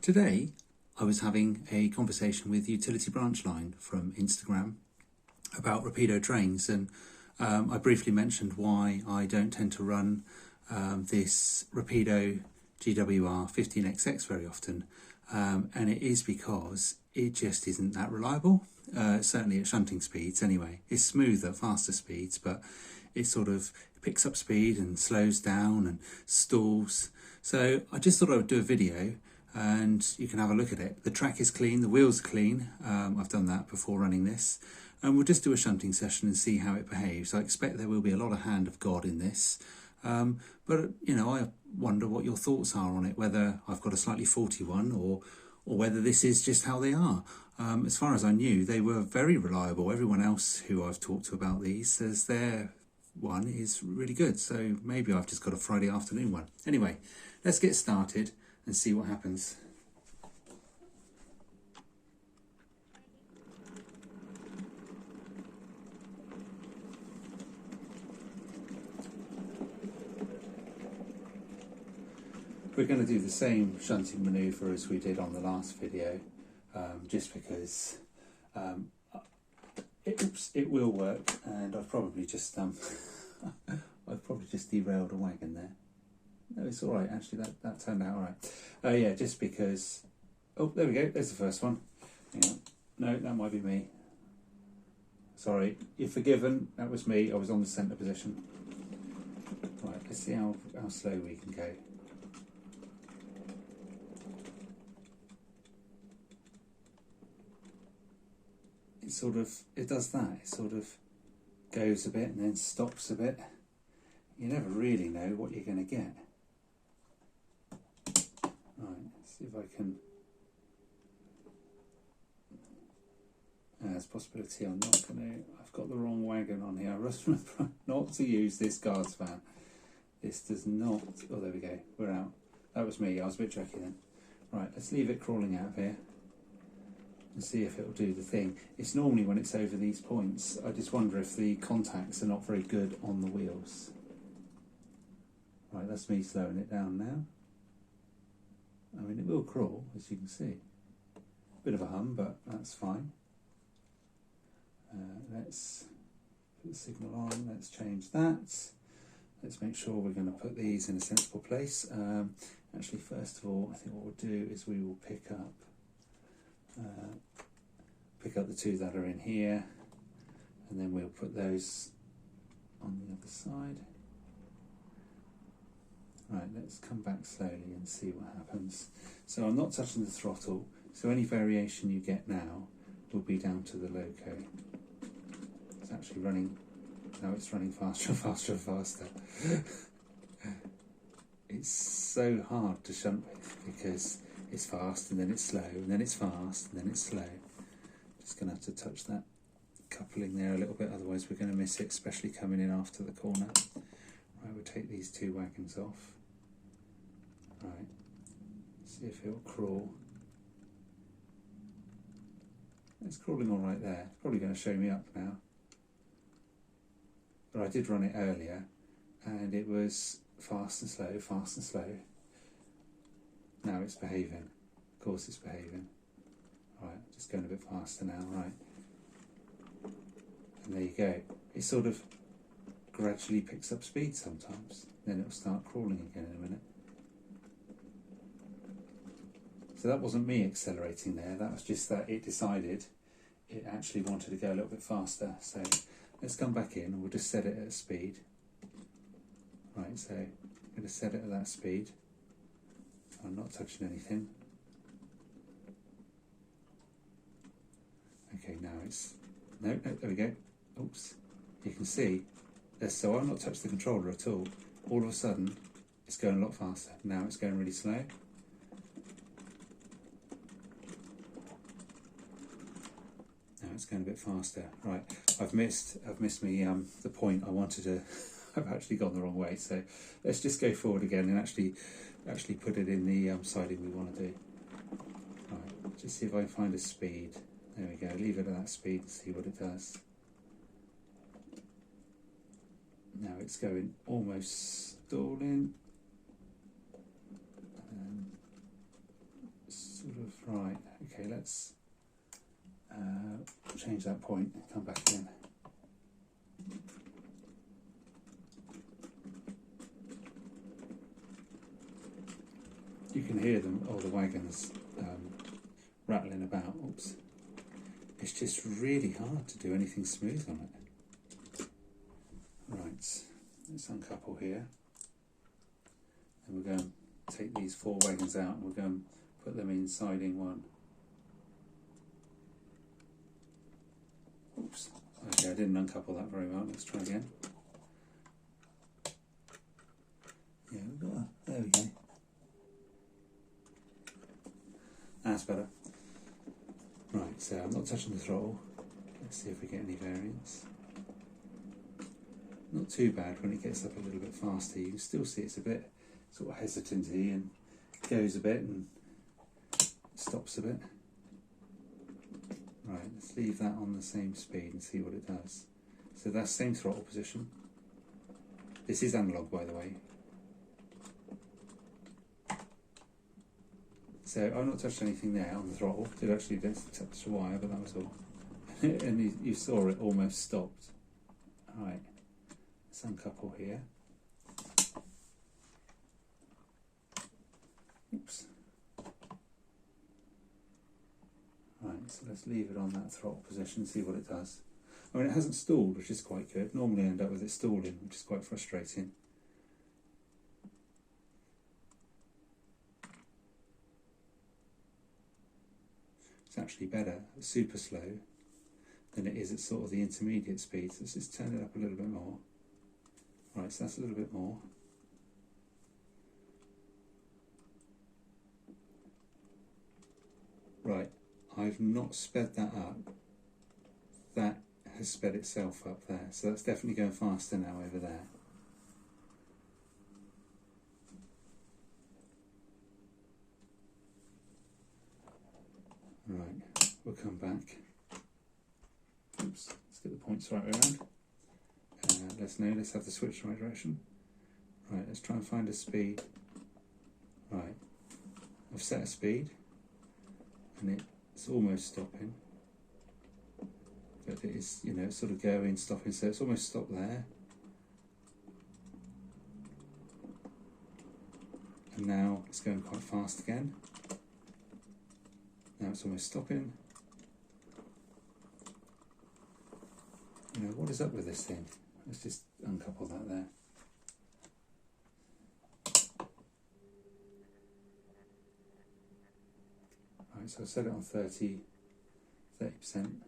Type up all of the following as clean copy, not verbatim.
Today I was having a conversation with Utility Branchline from Instagram about Rapido trains, and I briefly mentioned why I don't tend to run this Rapido GWR 15XX very often, and it is because it just isn't that reliable, certainly at shunting speeds anyway. It's smooth at faster speeds, but it sort of picks up speed and slows down and stalls. So I just thought I would do a video and you can have a look at it. The track is clean, the wheels are clean. I've done that before running this. And we'll just do a shunting session and see how it behaves. I expect there will be a lot of hand of God in this. But, you know, I wonder what your thoughts are on it, whether I've got a slightly faulty one or whether this is just how they are. As far as I knew, they were very reliable. Everyone else who I've talked to about these says their one is really good. So maybe I've just got a Friday afternoon one. Anyway, let's get started and see what happens. We're going to do the same shunting manoeuvre as we did on the last video, just because it will work, and I've probably just derailed a wagon there. No, it's all right, actually, that turned out all right. Yeah, just because... Oh, there we go, there's the first one. Hang on. No, that might be me. Sorry, you're forgiven, that was me, I was on the centre position. Right, let's see how slow we can go. It does that, it sort of goes a bit and then stops a bit. You never really know what you're going to get. Right, let's see if I can... There's a possibility I'm not going to... I've got the wrong wagon on here. I must remember not to use this guards van. This does not... Oh, there we go, we're out. That was me, I was a bit tricky then. Right, let's leave it crawling out of here and see if it'll do the thing. It's normally when it's over these points. I just wonder if the contacts are not very good on the wheels. Right, that's me slowing it down now. I mean, it will crawl, as you can see. Bit of a hum, but that's fine. Let's put the signal on, let's change that. Let's make sure we're going to put these in a sensible place. Actually, first of all, I think what we'll do is we will pick up the two that are in here, and then we'll put those on the other side. Right, let's come back slowly and see what happens. So I'm not touching the throttle, so any variation you get now will be down to the loco. It's actually running, now it's running faster and faster and faster. It's so hard to shunt with because it's fast and then it's slow and then it's fast and then it's slow. Just going to have to touch that coupling there a little bit, otherwise we're going to miss it, especially coming in after the corner. Right, we'll take these two wagons off. Right, see if it'll crawl. It's crawling all right there. It's probably going to show me up now. But I did run it earlier and it was fast and slow, fast and slow. Now it's behaving. Of course it's behaving. Right, just going a bit faster now, right. And there you go. It sort of gradually picks up speed sometimes. Then it'll start crawling again in a minute. So that wasn't me accelerating there, that was just that it decided it actually wanted to go a little bit faster. So let's come back in and we'll just set it at a speed. Right, so I'm going to set it at that speed. I'm not touching anything. Okay, now it's... No, there we go. Oops. You can see, so I've not touched the controller at all. All of a sudden, it's going a lot faster. Now it's going really slow. Now it's going a bit faster. Right, I've missed me the point I wanted to... I've actually gone the wrong way, so let's just go forward again and actually put it in the siding we want to do. Right, just see if I can find a speed. There we go, leave it at that speed and see what it does. Now it's going almost stalling. Okay, let's change that point and come back in. You can hear them, all the wagons rattling about. Oops. It's just really hard to do anything smooth on it. Right, let's uncouple here. And we're going to take these 4 wagons out and we're going to put them in siding 1. Oops. Okay, I didn't uncouple that very well. Let's try again. Yeah, there we go. That's better. Right, so I'm not touching the throttle. Let's see if we get any variance. Not too bad when it gets up a little bit faster. You can still see it's a bit sort of hesitancy and goes a bit and stops a bit. Right, let's leave that on the same speed and see what it does. So that's same throttle position. This is analog, by the way. So I've not touched anything there on the throttle. Did actually touch the wire, but that was all. And you saw it almost stopped. Alright, let's uncouple here. Oops. Right, so let's leave it on that throttle position, see what it does. I mean, it hasn't stalled, which is quite good. Normally I end up with it stalling, which is quite frustrating. It's actually better at super slow than it is at sort of the intermediate speed. So let's just turn it up a little bit more. Right, so that's a little bit more. Right, I've not sped that up. That has sped itself up there. So that's definitely going faster now over there. Right, we'll come back. Oops, let's get the points right way around. Let's have the switch in the right direction. Right, let's try and find a speed. Right, I've set a speed and it's almost stopping. But it is, you know, sort of going, stopping, so it's almost stopped there. And now it's going quite fast again. Now it's almost stopping. You know, what is up with this thing? Let's just uncouple that there. Right, so I set it on 30%. 30%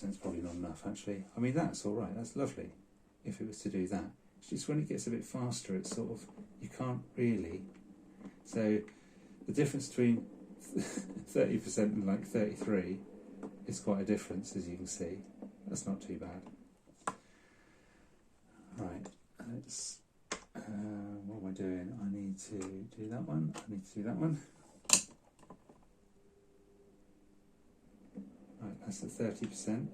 is probably not enough actually. I mean, that's alright, that's lovely if it was to do that. It's just when it gets a bit faster, it's sort of, you can't really. So the difference between 30% and like 33 is quite a difference, as you can see. That's not too bad. Right, let's, what am I doing? I need to do that one, I need to do that one. Right, that's the 30%.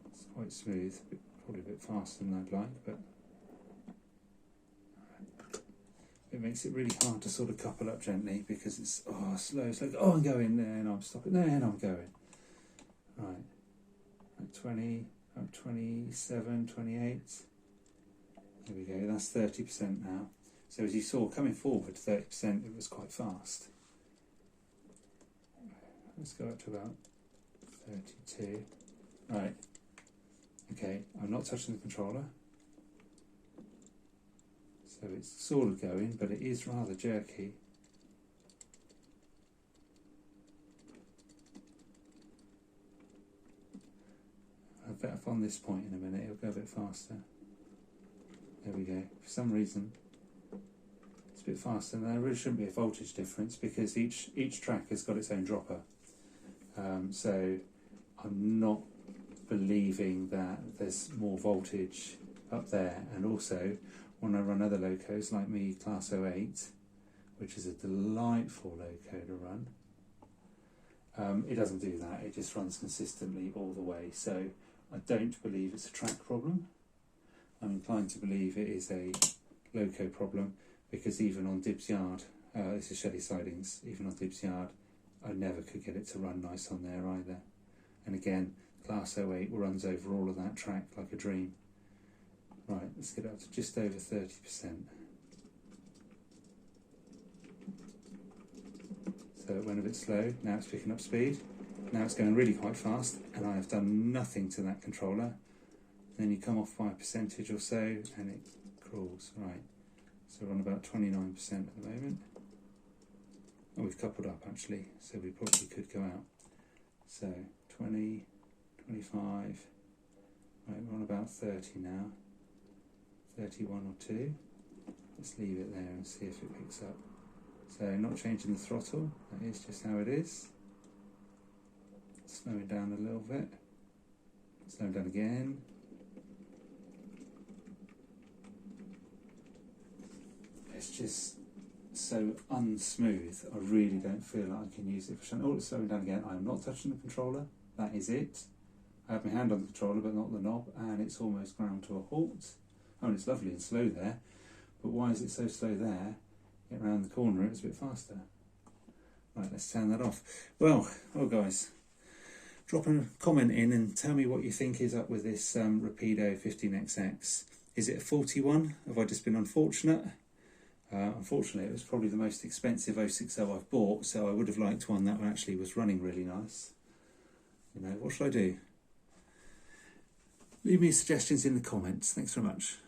It's quite smooth, probably a bit faster than I'd like, but it makes it really hard to sort of couple up gently because it's slow. It's like, oh, I'm going there, and I'm stopping there, and I'm going. Right, at 20, at 27, 28. There we go, that's 30% now. So as you saw, coming forward 30%, it was quite fast. Let's go up to about 32. Right, okay, I'm not touching the controller. So it's sort of going, but it is rather jerky. I'll bet up on this point in a minute, it'll go a bit faster. There we go. For some reason, it's a bit faster, and there really shouldn't be a voltage difference because each track has got its own dropper. So I'm not believing that there's more voltage up there, and also when I run other locos like me Class 08, which is a delightful loco to run, it doesn't do that, it just runs consistently all the way. So I don't believe it's a track problem. I'm inclined to believe it is a loco problem, because even on Dib's yard, this is Shelley Sidings, even on Dib's yard, I never could get it to run nice on there either. And again, Class 08 runs over all of that track like a dream. Right, let's get up to just over 30%. So it went a bit slow, now it's picking up speed. Now it's going really quite fast, and I have done nothing to that controller. Then you come off by a percentage or so, and it crawls. Right, so we're on about 29% at the moment. Oh, we've coupled up actually, so we probably could go out. So 20, 25, right, we're on about 30 now. 31 or 2. Let's leave it there and see if it picks up. So not changing the throttle, that is just how it is. Slowing down a little bit. Slowing down again. It's just so unsmooth. I really don't feel like I can use it for shunting. Oh, it's slowing down again. I am not touching the controller. That is it. I have my hand on the controller but not the knob, and it's almost ground to a halt. Oh, and it's lovely and slow there. But why is it so slow there? Get round the corner, it's a bit faster. Right, let's turn that off. Well, guys, drop a comment in and tell me what you think is up with this Rapido 15XX. Is it a 41? Have I just been unfortunate? Unfortunately, it was probably the most expensive 060 I've bought, so I would have liked one that actually was running really nice. You know, what should I do? Leave me suggestions in the comments. Thanks very much.